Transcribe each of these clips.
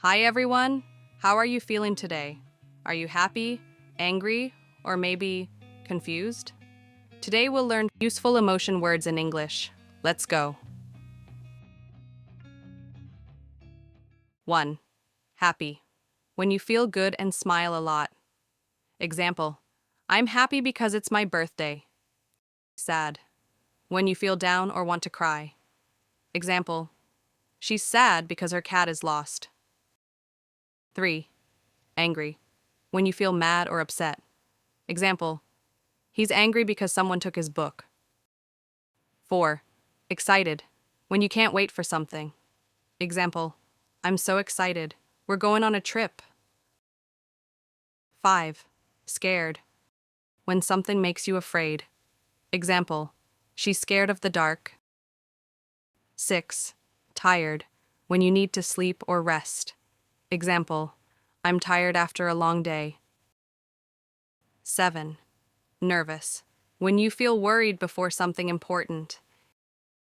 Hi everyone, how are you feeling today? Are you happy, angry, or maybe confused? Today we'll learn useful emotion words in English. Let's go. 1. Happy. When you feel good and smile a lot. Example, I'm happy because it's my birthday. Sad. When you feel down or want to cry. Example, she's sad because her cat is lost. 3. Angry. When you feel mad or upset. Example, he's angry because someone took his book. 4. Excited. When you can't wait for something. Example, I'm so excited. We're going on a trip. 5. Scared. When something makes you afraid. Example, she's scared of the dark. 6. Tired. When you need to sleep or rest. Example, I'm tired after a long day. 7. Nervous. When you feel worried before something important.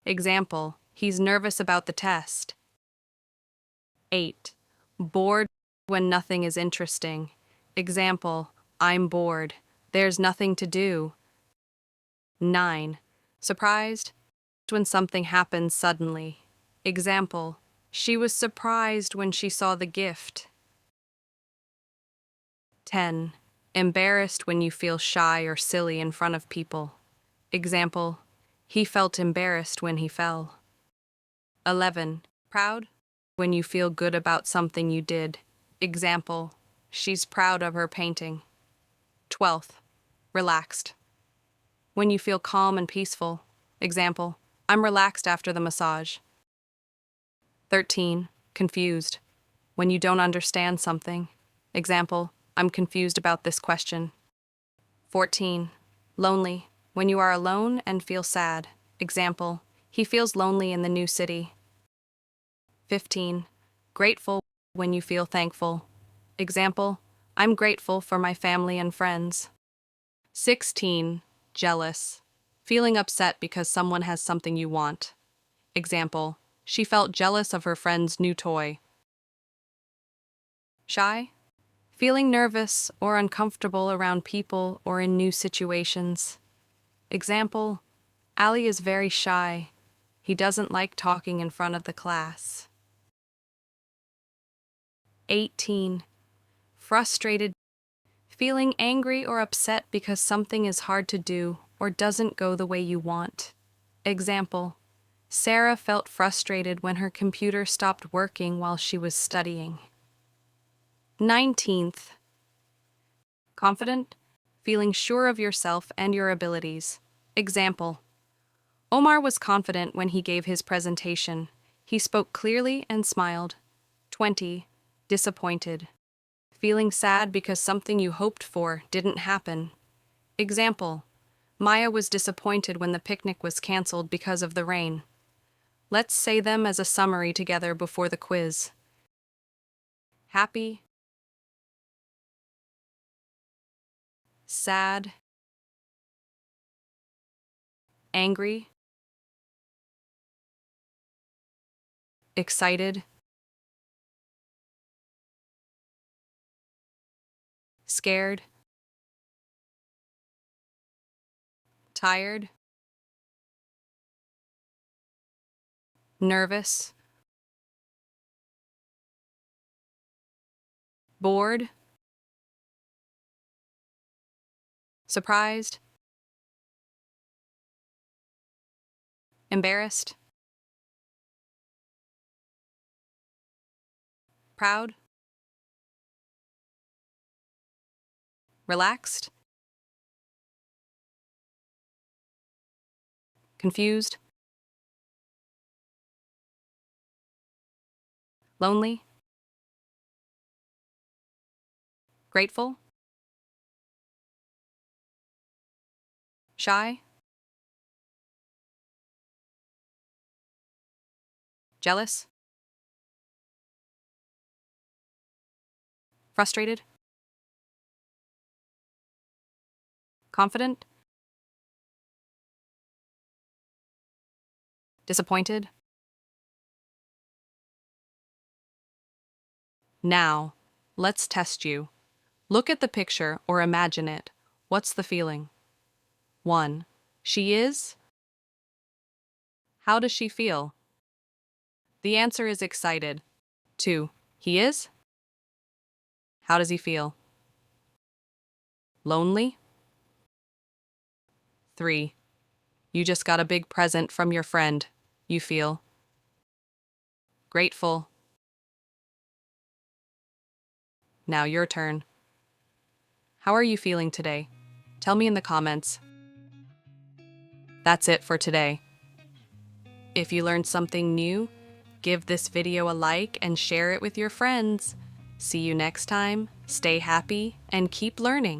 Example, he's nervous about the test. 8. Bored. When nothing is interesting. Example, I'm bored. There's nothing to do. 9. Surprised. When something happens suddenly. Example, she was surprised when she saw the gift. 10. Embarrassed. When you feel shy or silly in front of people. Example, he felt embarrassed when he fell. 11. Proud. When you feel good about something you did. Example, she's proud of her painting. 12th. Relaxed. When you feel calm and peaceful. Example, I'm relaxed after the massage. 13. Confused. When you don't understand something. Example, I'm confused about this question. 14. Lonely. When you are alone and feel sad. Example, he feels lonely in the new city. 15. Grateful. When you feel thankful. Example, I'm grateful for my family and friends. 16. Jealous. Feeling upset because someone has something you want. Example, she felt jealous of her friend's new toy. Shy. Feeling nervous or uncomfortable around people or in new situations. Example, Ali is very shy. He doesn't like talking in front of the class. 18. Frustrated. Feeling angry or upset because something is hard to do or doesn't go the way you want. Example, Sarah felt frustrated when her computer stopped working while she was studying. 19th. Confident. Feeling sure of yourself and your abilities. Example, Omar was confident when he gave his presentation. He spoke clearly and smiled. 20. Disappointed. Feeling sad because something you hoped for didn't happen. Example, Maya was disappointed when the picnic was canceled because of the rain. Let's say them as a summary together before the quiz. Happy, sad, angry, excited, scared, tired, nervous, bored, surprised, embarrassed, proud, relaxed, confused, lonely, grateful, shy, jealous, frustrated, confident, disappointed, Now, let's test you. Look at the picture or imagine it. What's the feeling? 1. She is? How does she feel? The answer is excited. 2. He is? How does he feel? Lonely? 3. You just got a big present from your friend. You feel grateful. Now your turn. How are you feeling today? Tell me in the comments. That's it for today. If you learned something new, give this video a like and share it with your friends. See you next time. Stay happy and keep learning.